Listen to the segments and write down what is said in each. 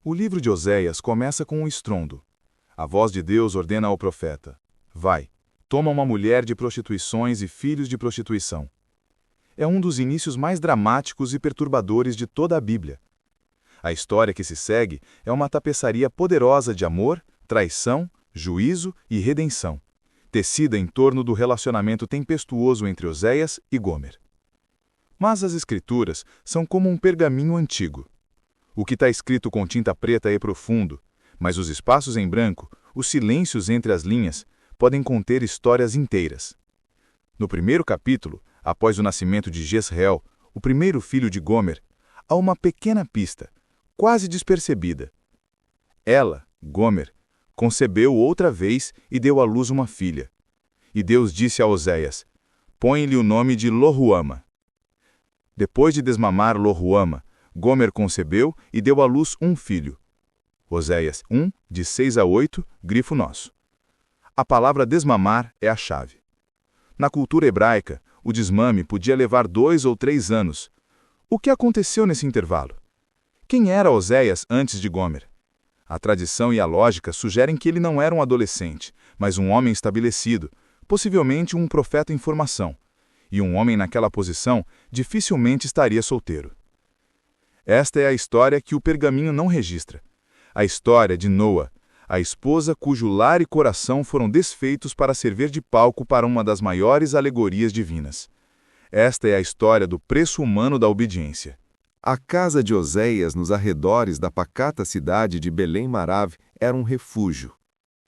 O livro de Oséias começa com um estrondo. A voz de Deus ordena ao profeta: vai, toma uma mulher de prostituições e filhos de prostituição. É um dos inícios mais dramáticos e perturbadores de toda a Bíblia. A história que se segue é uma tapeçaria poderosa de amor, traição, juízo e redenção, tecida em torno do relacionamento tempestuoso entre Oséias e Gomer. Mas as Escrituras são como um pergaminho antigo. O que está escrito com tinta preta é profundo, mas os espaços em branco, os silêncios entre as linhas, podem conter histórias inteiras. No primeiro capítulo, após o nascimento de Jezreel, o primeiro filho de Gomer, há uma pequena pista, quase despercebida. Ela, Gomer, concebeu outra vez e deu à luz uma filha. E Deus disse a Oséias: põe-lhe o nome de Lo-ruama. Depois de desmamar Lo-ruama, Gomer concebeu e deu à luz um filho. Oséias 1, de 6 a 8, grifo nosso. A palavra desmamar é a chave. Na cultura hebraica, o desmame podia levar 2 ou 3 anos. O que aconteceu nesse intervalo? Quem era Oséias antes de Gomer? A tradição e a lógica sugerem que ele não era um adolescente, mas um homem estabelecido, possivelmente um profeta em formação. E um homem naquela posição dificilmente estaria solteiro. Esta é a história que o pergaminho não registra. A história de Noa, a esposa cujo lar e coração foram desfeitos para servir de palco para uma das maiores alegorias divinas. Esta é a história do preço humano da obediência. A casa de Oséias nos arredores da pacata cidade de Belém-Marav era um refúgio.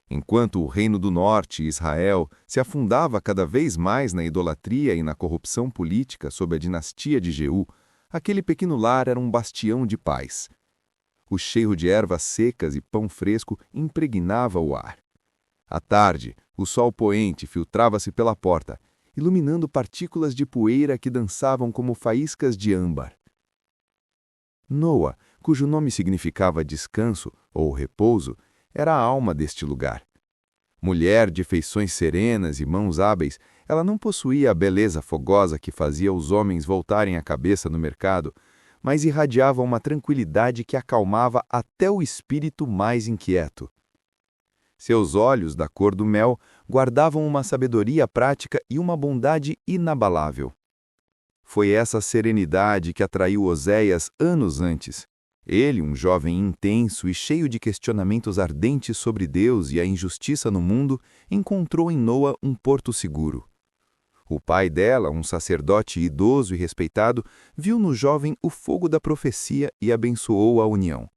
Enquanto o reino do norte, Israel, se afundava cada vez mais na idolatria e na corrupção política sob a dinastia de Jeú, aquele pequeno lar era um bastião de paz. O cheiro de ervas secas e pão fresco impregnava o ar. À tarde, o sol poente filtrava-se pela porta, iluminando partículas de poeira que dançavam como faíscas de âmbar. Noa, cujo nome significava descanso ou repouso, era a alma deste lugar. Mulher de feições serenas e mãos hábeis, ela não possuía a beleza fogosa que fazia os homens voltarem a cabeça no mercado, mas irradiava uma tranquilidade que acalmava até o espírito mais inquieto. Seus olhos, da cor do mel, guardavam uma sabedoria prática e uma bondade inabalável. Foi essa serenidade que atraiu Oséias anos antes. Ele, um jovem intenso e cheio de questionamentos ardentes sobre Deus e a injustiça no mundo, encontrou em Noa um porto seguro. O pai dela, um sacerdote idoso e respeitado, viu no jovem o fogo da profecia e abençoou a união.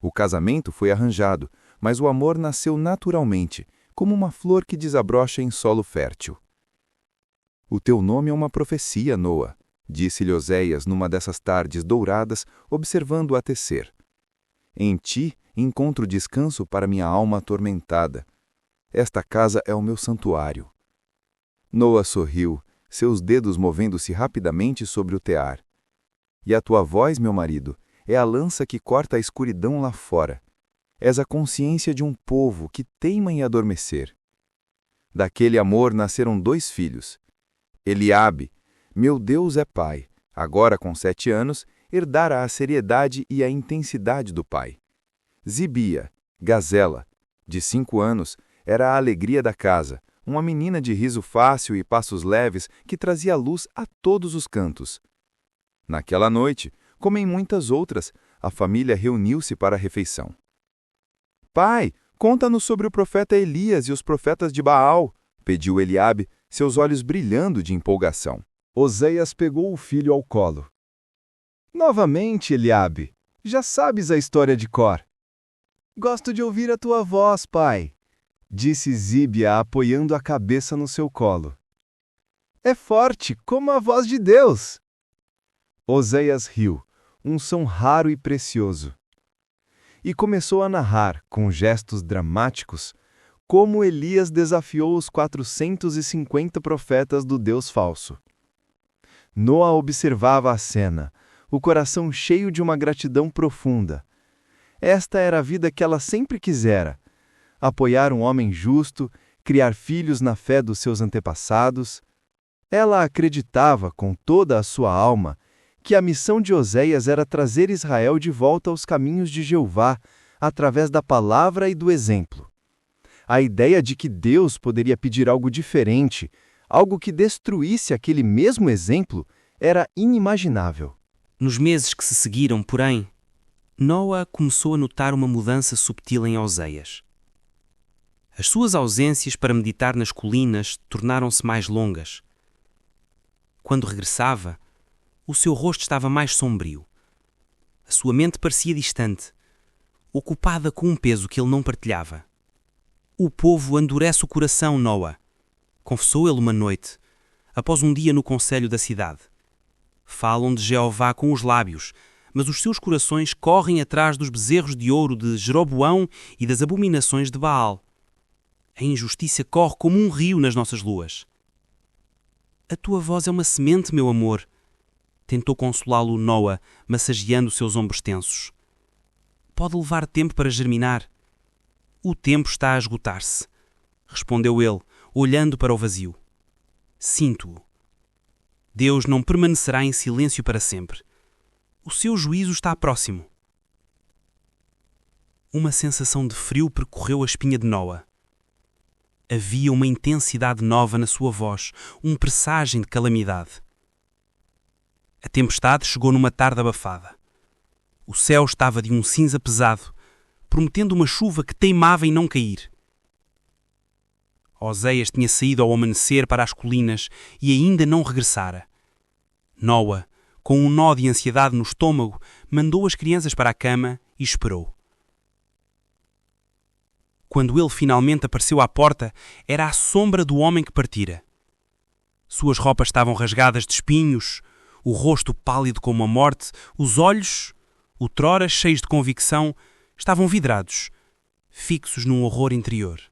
O casamento foi arranjado, mas o amor nasceu naturalmente, como uma flor que desabrocha em solo fértil. O teu nome é uma profecia, Noa, disse-lhe Oséias numa dessas tardes douradas, observando-a tecer. Em ti encontro descanso para minha alma atormentada. Esta casa é o meu santuário. Noa sorriu, seus dedos movendo-se rapidamente sobre o tear. E a tua voz, meu marido, é a lança que corta a escuridão lá fora. És a consciência de um povo que teima em adormecer. Daquele amor nasceram 2 filhos. Eliabe, meu Deus é pai, agora com 7 anos, herdara a seriedade e a intensidade do pai. Zibia, gazela, de 5 anos, era a alegria da casa, uma menina de riso fácil e passos leves que trazia luz a todos os cantos. Naquela noite, como em muitas outras, a família reuniu-se para a refeição. Pai, conta-nos sobre o profeta Elias e os profetas de Baal, pediu Eliabe, seus olhos brilhando de empolgação. Oséias pegou o filho ao colo. Novamente, Eliabe, já sabes a história de cor. Gosto de ouvir a tua voz, pai, disse Zíbia, apoiando a cabeça no seu colo. É forte como a voz de Deus. Oséias riu, um som raro e precioso. E começou a narrar, com gestos dramáticos, como Elias desafiou os 450 profetas do Deus falso. Noa observava a cena, o coração cheio de uma gratidão profunda. Esta era a vida que ela sempre quisera: apoiar um homem justo, criar filhos na fé dos seus antepassados. Ela acreditava, com toda a sua alma, que a missão de Oséias era trazer Israel de volta aos caminhos de Jeová, através da palavra e do exemplo. A ideia de que Deus poderia pedir algo diferente, algo que destruísse aquele mesmo exemplo, era inimaginável. Nos meses que se seguiram, porém, Noa começou a notar uma mudança subtil em Oséias. As suas ausências para meditar nas colinas tornaram-se mais longas. Quando regressava, o seu rosto estava mais sombrio. A sua mente parecia distante, ocupada com um peso que ele não partilhava. O povo endurece o coração, Noa, confessou ele uma noite, após um dia no conselho da cidade. Falam de Jeová com os lábios, mas os seus corações correm atrás dos bezerros de ouro de Jeroboão e das abominações de Baal. A injustiça corre como um rio nas nossas luas. A tua voz é uma semente, meu amor, tentou consolá-lo Noa, massageando seus ombros tensos. Pode levar tempo para germinar. O tempo está a esgotar-se, respondeu ele, olhando para o vazio. Sinto-o. Deus não permanecerá em silêncio para sempre. O seu juízo está próximo. Uma sensação de frio percorreu a espinha de Noa. Havia uma intensidade nova na sua voz, um presságio de calamidade. A tempestade chegou numa tarde abafada. O céu estava de um cinza pesado, prometendo uma chuva que teimava em não cair. Oséias tinha saído ao amanhecer para as colinas e ainda não regressara. Noa, com um nó de ansiedade no estômago, mandou as crianças para a cama e esperou. Quando ele finalmente apareceu à porta, era a sombra do homem que partira. Suas roupas estavam rasgadas de espinhos, o rosto pálido como a morte, os olhos, outrora cheios de convicção, estavam vidrados, fixos num horror interior.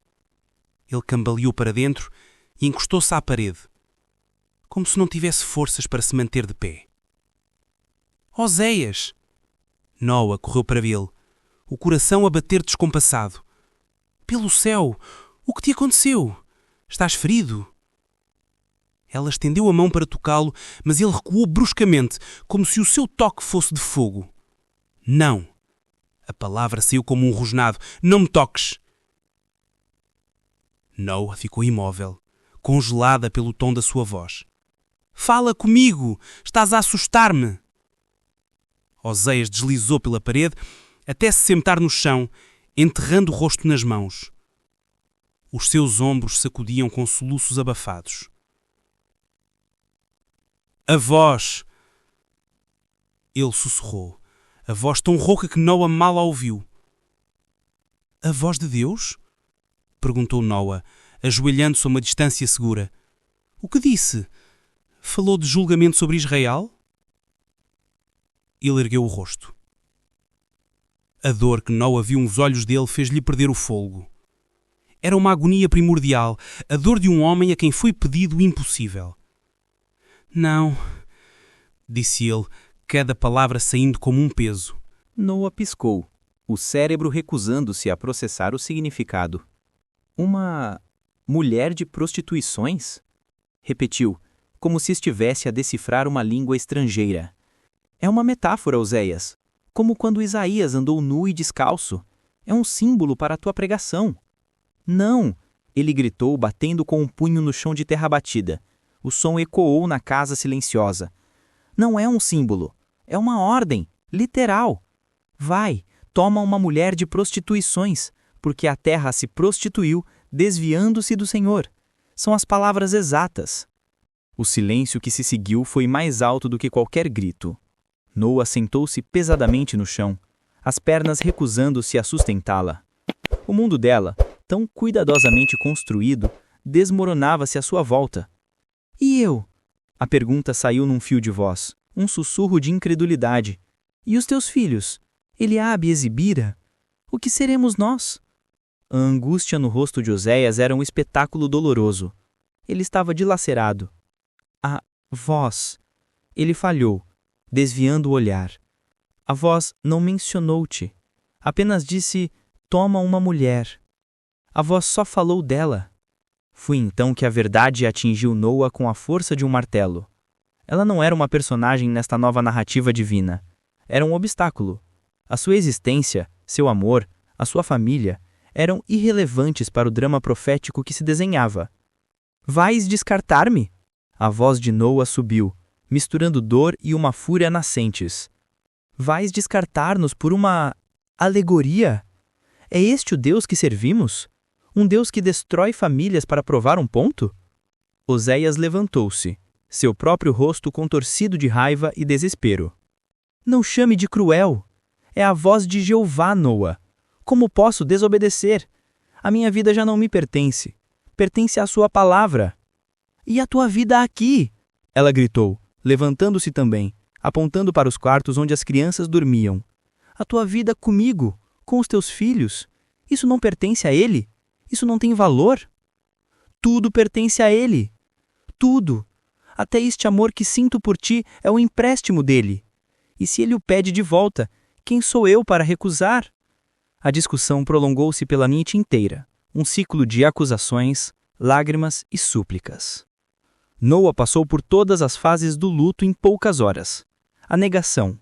Ele cambaleou para dentro e encostou-se à parede, como se não tivesse forças para se manter de pé. Oséias! Noa correu para ele, o coração a bater descompassado. Pelo céu! O que te aconteceu? Estás ferido? Ela estendeu a mão para tocá-lo, mas ele recuou bruscamente, como se o seu toque fosse de fogo. Não! A palavra saiu como um rosnado. Não me toques! Noa ficou imóvel, congelada pelo tom da sua voz. Fala comigo! Estás a assustar-me! Oséias deslizou pela parede até se sentar no chão, enterrando o rosto nas mãos. Os seus ombros sacudiam com soluços abafados. A voz! Ele sussurrou, a voz tão rouca que Noa mal a ouviu. A voz de Deus? Perguntou Noa, ajoelhando-se a uma distância segura. O que disse? Falou de julgamento sobre Israel? Ele ergueu o rosto. A dor que Noa viu nos olhos dele fez-lhe perder o fôlego. Era uma agonia primordial, a dor de um homem a quem foi pedido o impossível. Não, disse ele, cada palavra saindo como um peso. Noa piscou, o cérebro recusando-se a processar o significado. Uma mulher de prostituições? Repetiu, como se estivesse a decifrar uma língua estrangeira. É uma metáfora, Oséias, como quando Isaías andou nu e descalço. É um símbolo para a tua pregação. Não! Ele gritou, batendo com um punho no chão de terra batida. O som ecoou na casa silenciosa. Não é um símbolo, é uma ordem, literal. Vai, toma uma mulher de prostituições, porque a terra se prostituiu, desviando-se do Senhor. São as palavras exatas. O silêncio que se seguiu foi mais alto do que qualquer grito. Noa sentou-se pesadamente no chão, as pernas recusando-se a sustentá-la. O mundo dela, tão cuidadosamente construído, desmoronava-se à sua volta. E eu? A pergunta saiu num fio de voz, um sussurro de incredulidade. E os teus filhos? Eliabe e Zibira? O que seremos nós? A angústia no rosto de Oséias era um espetáculo doloroso. Ele estava dilacerado. A voz. Ele falhou, desviando o olhar. A voz não mencionou-te. Apenas disse, toma uma mulher. A voz só falou dela. Foi então que a verdade atingiu Noa com a força de um martelo. Ela não era uma personagem nesta nova narrativa divina. Era um obstáculo. A sua existência, seu amor, a sua família, eram irrelevantes para o drama profético que se desenhava. Vais descartar-me? A voz de Noa subiu, misturando dor e uma fúria nascentes. Vais descartar-nos por uma alegoria? É este o Deus que servimos? Um Deus que destrói famílias para provar um ponto? Oséias levantou-se, seu próprio rosto contorcido de raiva e desespero. Não chame de cruel. É a voz de Jeová, Noa. Como posso desobedecer? A minha vida já não me pertence. Pertence à sua palavra. E a tua vida aqui? Ela gritou, levantando-se também, apontando para os quartos onde as crianças dormiam. A tua vida comigo, com os teus filhos. Isso não pertence a ele? Isso não tem valor? Tudo pertence a ele. Tudo. Até este amor que sinto por ti é um empréstimo dele. E se ele o pede de volta, quem sou eu para recusar? A discussão prolongou-se pela noite inteira, um ciclo de acusações, lágrimas e súplicas. Noa passou por todas as fases do luto em poucas horas. A negação.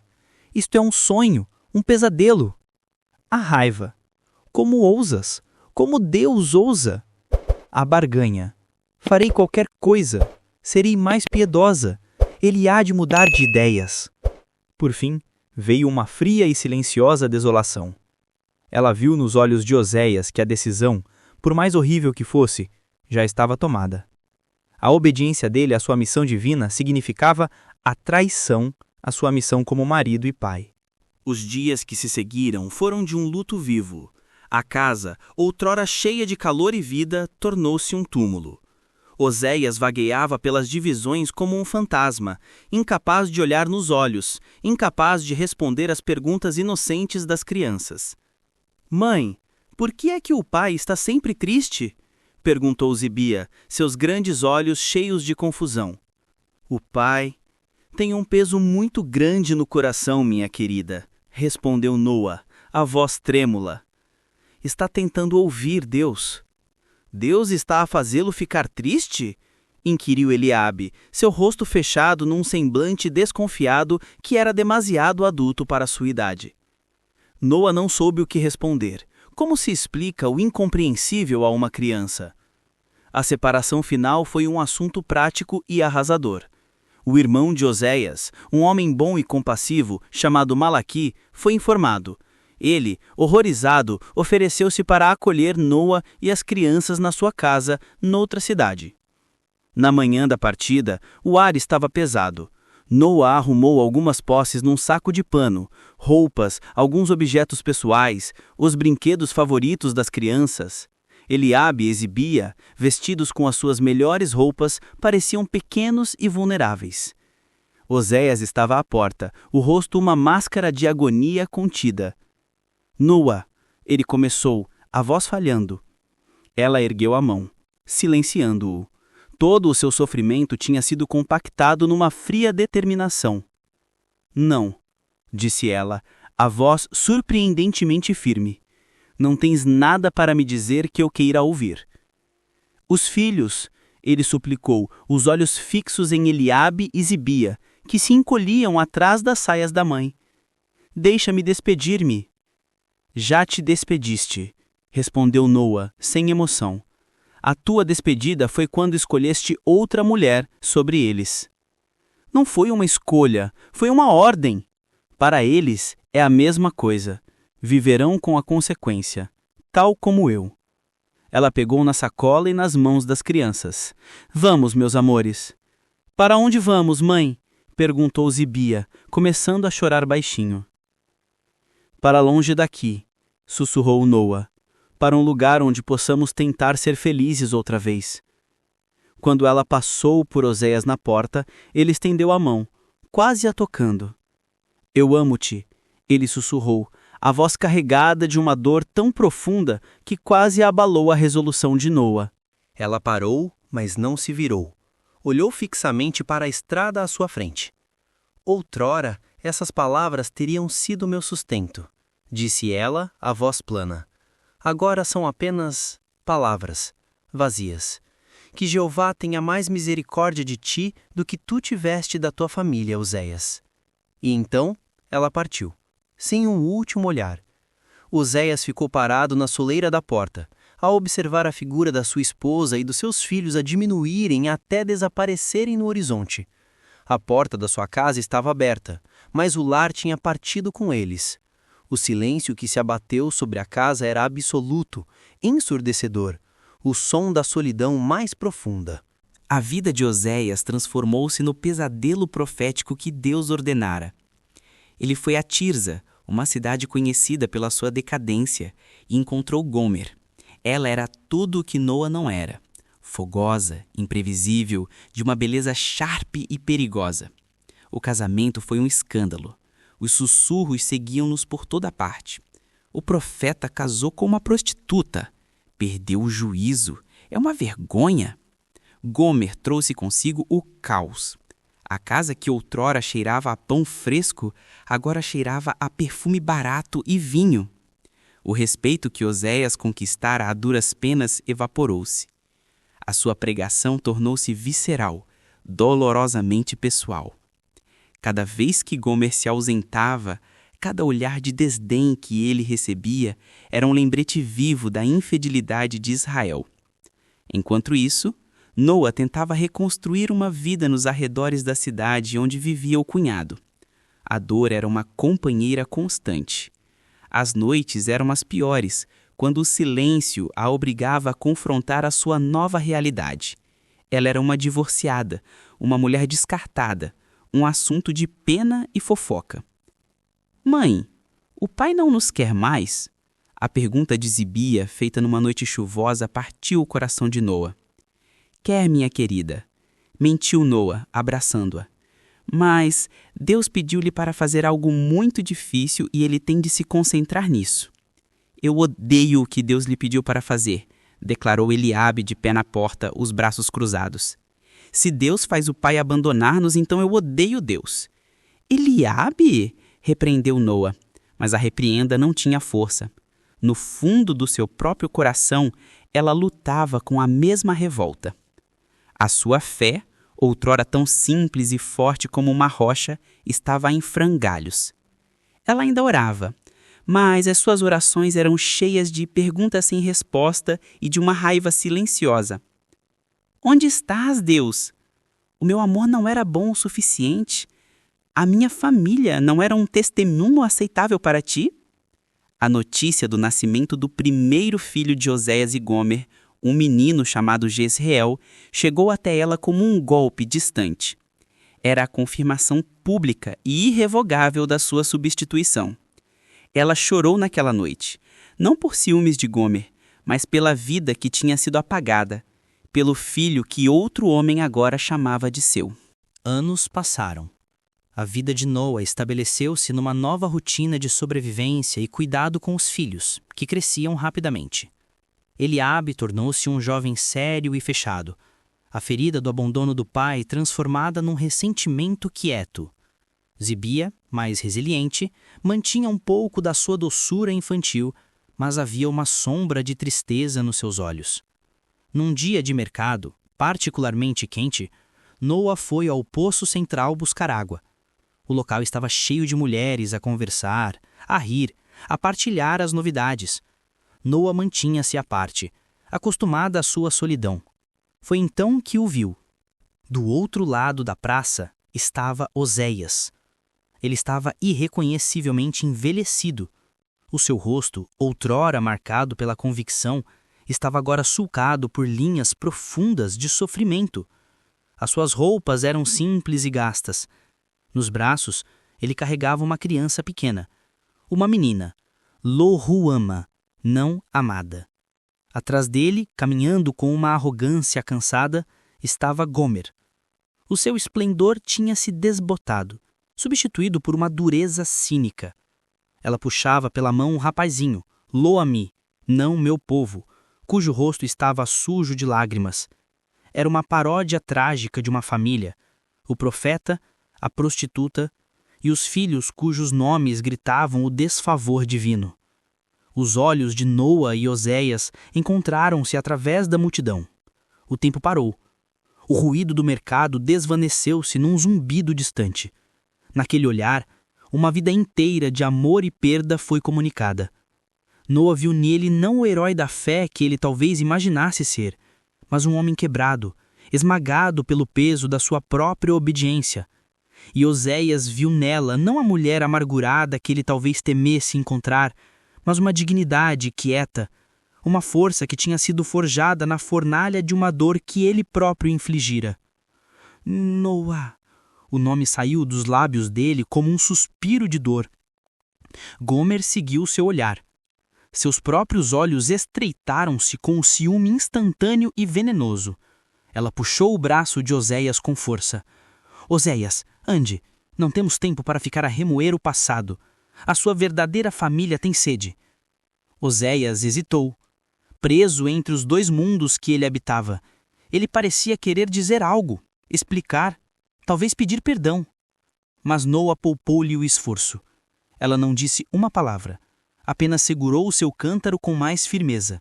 Isto é um sonho, um pesadelo. A raiva. Como ousas? Como Deus ousa? A barganha. Farei qualquer coisa. Serei mais piedosa. Ele há de mudar de ideias. Por fim, veio uma fria e silenciosa desolação. Ela viu nos olhos de Oséias que a decisão, por mais horrível que fosse, já estava tomada. A obediência dele à sua missão divina significava a traição à sua missão como marido e pai. Os dias que se seguiram foram de um luto vivo. A casa, outrora cheia de calor e vida, tornou-se um túmulo. Oséias vagueava pelas divisões como um fantasma, incapaz de olhar nos olhos, incapaz de responder às perguntas inocentes das crianças. Mãe, por que é que o pai está sempre triste? Perguntou Zibia, seus grandes olhos cheios de confusão. O pai tem um peso muito grande no coração, minha querida, respondeu Noa, a voz trêmula. Está tentando ouvir Deus. Deus está a fazê-lo ficar triste? Inquiriu Eliabe, seu rosto fechado num semblante desconfiado que era demasiado adulto para sua idade. Noa não soube o que responder. Como se explica o incompreensível a uma criança? A separação final foi um assunto prático e arrasador. O irmão de Oséias, um homem bom e compassivo, chamado Malaquí, foi informado. Ele, horrorizado, ofereceu-se para acolher Noa e as crianças na sua casa, noutra cidade. Na manhã da partida, o ar estava pesado. Noa arrumou algumas posses num saco de pano, roupas, alguns objetos pessoais, os brinquedos favoritos das crianças. Eliabe e Zibia, vestidos com as suas melhores roupas, pareciam pequenos e vulneráveis. Oséias estava à porta, o rosto uma máscara de agonia contida. Noa, ele começou, a voz falhando. Ela ergueu a mão, silenciando-o. Todo o seu sofrimento tinha sido compactado numa fria determinação. Não, disse ela, a voz surpreendentemente firme. Não tens nada para me dizer que eu queira ouvir. Os filhos, ele suplicou, os olhos fixos em Eliabe e Zibia, que se encolhiam atrás das saias da mãe. Deixa-me despedir-me. Já te despediste, respondeu Noa, sem emoção. A tua despedida foi quando escolheste outra mulher sobre eles. Não foi uma escolha, foi uma ordem. Para eles é a mesma coisa. Viverão com a consequência, tal como eu. Ela pegou na sacola e nas mãos das crianças. Vamos, meus amores. Para onde vamos, mãe? Perguntou Zibia, começando a chorar baixinho. Para longe daqui, sussurrou Noa. Para um lugar onde possamos tentar ser felizes outra vez. Quando ela passou por Oséias na porta, ele estendeu a mão, quase a tocando. Eu amo-te, ele sussurrou, a voz carregada de uma dor tão profunda que quase abalou a resolução de Noa. Ela parou, mas não se virou. Olhou fixamente para a estrada à sua frente. Outrora, essas palavras teriam sido meu sustento, disse ela, a voz plana. Agora são apenas palavras, vazias. Que Jeová tenha mais misericórdia de ti do que tu tiveste da tua família, Uzias. E então ela partiu, sem um último olhar. Uzias ficou parado na soleira da porta, a observar a figura da sua esposa e dos seus filhos a diminuírem até desaparecerem no horizonte. A porta da sua casa estava aberta, mas o lar tinha partido com eles. O silêncio que se abateu sobre a casa era absoluto, ensurdecedor, o som da solidão mais profunda. A vida de Oséias transformou-se no pesadelo profético que Deus ordenara. Ele foi a Tirza, uma cidade conhecida pela sua decadência, e encontrou Gomer. Ela era tudo o que Noa não era. Fogosa, imprevisível, de uma beleza sharp e perigosa. O casamento foi um escândalo. Os sussurros seguiam-nos por toda parte. O profeta casou com uma prostituta. Perdeu o juízo. É uma vergonha. Gomer trouxe consigo o caos. A casa que outrora cheirava a pão fresco, agora cheirava a perfume barato e vinho. O respeito que Oséias conquistara a duras penas evaporou-se. A sua pregação tornou-se visceral, dolorosamente pessoal. Cada vez que Gomer se ausentava, cada olhar de desdém que ele recebia era um lembrete vivo da infidelidade de Israel. Enquanto isso, Noa tentava reconstruir uma vida nos arredores da cidade onde vivia o cunhado. A dor era uma companheira constante. As noites eram as piores, quando o silêncio a obrigava a confrontar a sua nova realidade. Ela era uma divorciada, uma mulher descartada, um assunto de pena e fofoca. Mãe, o pai não nos quer mais? A pergunta de Zibia, feita numa noite chuvosa, partiu o coração de Noa. Quer, minha querida, mentiu Noa, abraçando-a. Mas Deus pediu-lhe para fazer algo muito difícil e ele tem de se concentrar nisso. Eu odeio o que Deus lhe pediu para fazer, declarou Eliabe de pé na porta, os braços cruzados. Se Deus faz o pai abandonar-nos, então eu odeio Deus. Eliabe? Repreendeu Noa, mas a repreenda não tinha força. No fundo do seu próprio coração, ela lutava com a mesma revolta. A sua fé, outrora tão simples e forte como uma rocha, estava em frangalhos. Ela ainda orava, mas as suas orações eram cheias de perguntas sem resposta e de uma raiva silenciosa. Onde estás, Deus? O meu amor não era bom o suficiente? A minha família não era um testemunho aceitável para ti? A notícia do nascimento do primeiro filho de Oséias e Gomer, um menino chamado Jezreel, chegou até ela como um golpe distante. Era a confirmação pública e irrevogável da sua substituição. Ela chorou naquela noite, não por ciúmes de Gomer, mas pela vida que tinha sido apagada, pelo filho que outro homem agora chamava de seu. Anos passaram. A vida de Noa estabeleceu-se numa nova rotina de sobrevivência e cuidado com os filhos, que cresciam rapidamente. Eliabe tornou-se um jovem sério e fechado, a ferida do abandono do pai transformada num ressentimento quieto. Zibia, mais resiliente, mantinha um pouco da sua doçura infantil, mas havia uma sombra de tristeza nos seus olhos. Num dia de mercado, particularmente quente, Noa foi ao poço central buscar água. O local estava cheio de mulheres a conversar, a rir, a partilhar as novidades. Noa mantinha-se à parte, acostumada à sua solidão. Foi então que o viu. Do outro lado da praça estava Oséias. Ele estava irreconhecivelmente envelhecido. O seu rosto, outrora marcado pela convicção, estava agora sulcado por linhas profundas de sofrimento. As suas roupas eram simples e gastas. Nos braços, ele carregava uma criança pequena, uma menina, Lo-Ruama, não amada. Atrás dele, caminhando com uma arrogância cansada, estava Gomer. O seu esplendor tinha se desbotado, substituído por uma dureza cínica. Ela puxava pela mão um rapazinho, Lo-Ami, não meu povo, cujo rosto estava sujo de lágrimas. Era uma paródia trágica de uma família, o profeta, a prostituta e os filhos cujos nomes gritavam o desfavor divino. Os olhos de Noa e Oséias encontraram-se através da multidão. O tempo parou. O ruído do mercado desvaneceu-se num zumbido distante. Naquele olhar, uma vida inteira de amor e perda foi comunicada. Noa viu nele não o herói da fé que ele talvez imaginasse ser, mas um homem quebrado, esmagado pelo peso da sua própria obediência. E Oséias viu nela não a mulher amargurada que ele talvez temesse encontrar, mas uma dignidade quieta, uma força que tinha sido forjada na fornalha de uma dor que ele próprio infligira. Noa! O nome saiu dos lábios dele como um suspiro de dor. Gomer seguiu seu olhar. Seus próprios olhos estreitaram-se com um ciúme instantâneo e venenoso. Ela puxou o braço de Oséias com força. Oséias, ande. Não temos tempo para ficar a remoer o passado. A sua verdadeira família tem sede. Oséias hesitou. Preso entre os dois mundos que ele habitava, ele parecia querer dizer algo, explicar, talvez pedir perdão. Mas Noa poupou-lhe o esforço. Ela não disse uma palavra, apenas segurou o seu cântaro com mais firmeza.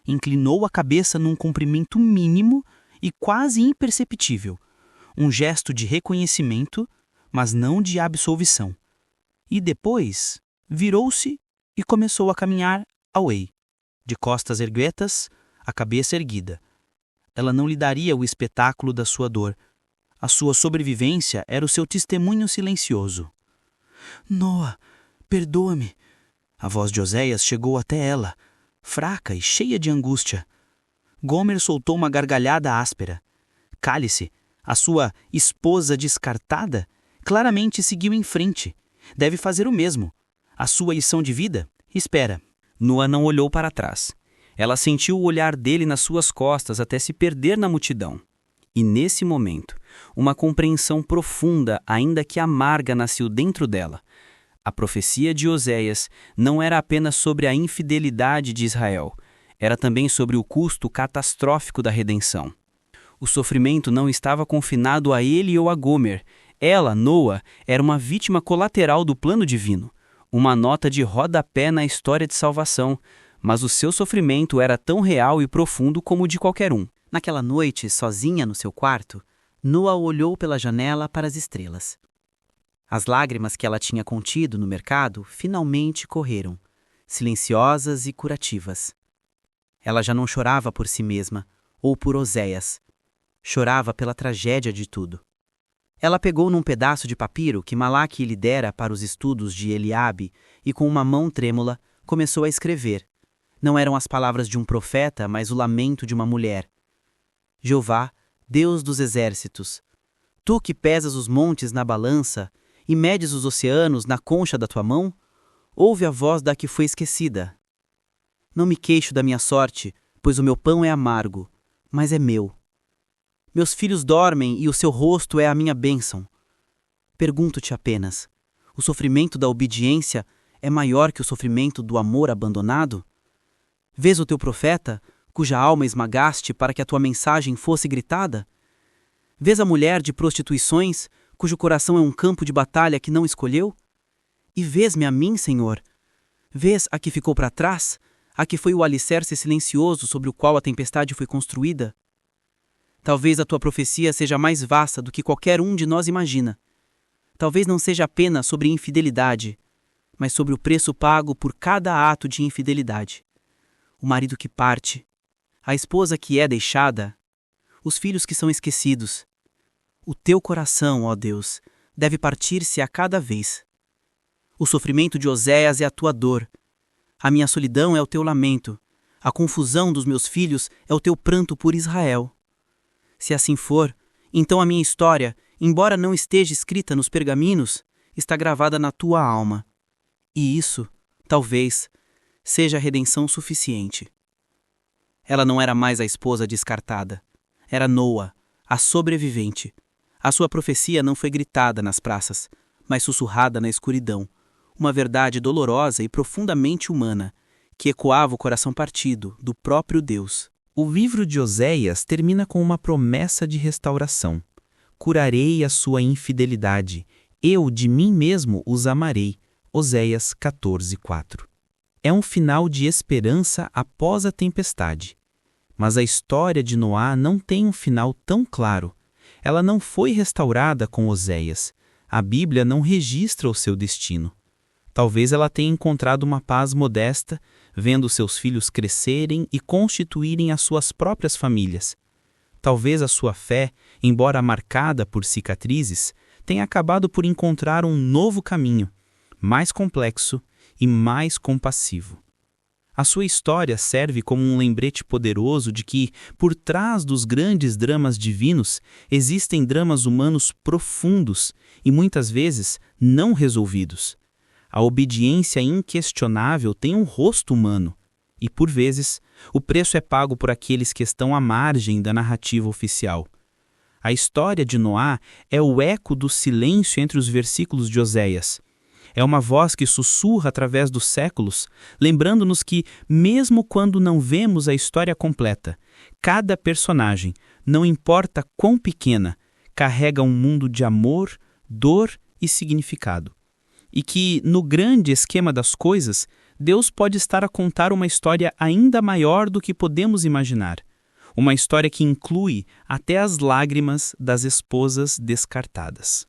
Inclinou a cabeça num comprimento mínimo e quase imperceptível, um gesto de reconhecimento, mas não de absolvição. E depois virou-se e começou a caminhar away, de costas erguetas, a cabeça erguida. Ela não lhe daria o espetáculo da sua dor. A sua sobrevivência era o seu testemunho silencioso. Noa, perdoa-me. A voz de Oséias chegou até ela, fraca e cheia de angústia. Gomer soltou uma gargalhada áspera. Cale-se, a sua esposa descartada, claramente seguiu em frente. Deve fazer o mesmo. A sua lição de vida? Espera. Noa não olhou para trás. Ela sentiu o olhar dele nas suas costas até se perder na multidão. E nesse momento, uma compreensão profunda, ainda que amarga, nasceu dentro dela. A profecia de Oséias não era apenas sobre a infidelidade de Israel, era também sobre o custo catastrófico da redenção. O sofrimento não estava confinado a ele ou a Gomer. Ela, Noa, era uma vítima colateral do plano divino, uma nota de rodapé na história de salvação, mas o seu sofrimento era tão real e profundo como o de qualquer um. Naquela noite, sozinha no seu quarto, Noa olhou pela janela para as estrelas. As lágrimas que ela tinha contido no mercado finalmente correram, silenciosas e curativas. Ela já não chorava por si mesma ou por Oséias. Chorava pela tragédia de tudo. Ela pegou num pedaço de papiro que Malaque lhe dera para os estudos de Eliabe e com uma mão trêmula começou a escrever. Não eram as palavras de um profeta, mas o lamento de uma mulher. Jeová, Deus dos exércitos, tu que pesas os montes na balança e medes os oceanos na concha da tua mão, ouve a voz da que foi esquecida. Não me queixo da minha sorte, pois o meu pão é amargo, mas é meu. Meus filhos dormem e o seu rosto é a minha bênção. Pergunto-te apenas, o sofrimento da obediência é maior que o sofrimento do amor abandonado? Vês o teu profeta, cuja alma esmagaste para que a tua mensagem fosse gritada? Vês a mulher de prostituições, cujo coração é um campo de batalha que não escolheu? E vês-me a mim, Senhor? Vês a que ficou para trás, a que foi o alicerce silencioso sobre o qual a tempestade foi construída? Talvez a tua profecia seja mais vasta do que qualquer um de nós imagina. Talvez não seja apenas sobre infidelidade, mas sobre o preço pago por cada ato de infidelidade. O marido que parte, a esposa que é deixada, os filhos que são esquecidos. O teu coração, ó Deus, deve partir-se a cada vez. O sofrimento de Oséias é a tua dor. A minha solidão é o teu lamento. A confusão dos meus filhos é o teu pranto por Israel. Se assim for, então a minha história, embora não esteja escrita nos pergaminos, está gravada na tua alma. E isso, talvez, seja a redenção suficiente. Ela não era mais a esposa descartada. Era Noa, a sobrevivente. A sua profecia não foi gritada nas praças, mas sussurrada na escuridão. Uma verdade dolorosa e profundamente humana, que ecoava o coração partido do próprio Deus. O livro de Oséias termina com uma promessa de restauração. Curarei a sua infidelidade, eu de mim mesmo os amarei. Oséias 14:4. É um final de esperança após a tempestade. Mas a história de Noá não tem um final tão claro. Ela não foi restaurada com Oséias. A Bíblia não registra o seu destino. Talvez ela tenha encontrado uma paz modesta, vendo seus filhos crescerem e constituírem as suas próprias famílias. Talvez a sua fé, embora marcada por cicatrizes, tenha acabado por encontrar um novo caminho, mais complexo e mais compassivo. A sua história serve como um lembrete poderoso de que, por trás dos grandes dramas divinos, existem dramas humanos profundos e muitas vezes não resolvidos. A obediência inquestionável tem um rosto humano e, por vezes, o preço é pago por aqueles que estão à margem da narrativa oficial. A história de Noá é o eco do silêncio entre os versículos de Oséias. É uma voz que sussurra através dos séculos, lembrando-nos que, mesmo quando não vemos a história completa, cada personagem, não importa quão pequena, carrega um mundo de amor, dor e significado. E que, no grande esquema das coisas, Deus pode estar a contar uma história ainda maior do que podemos imaginar. Uma história que inclui até as lágrimas das esposas descartadas.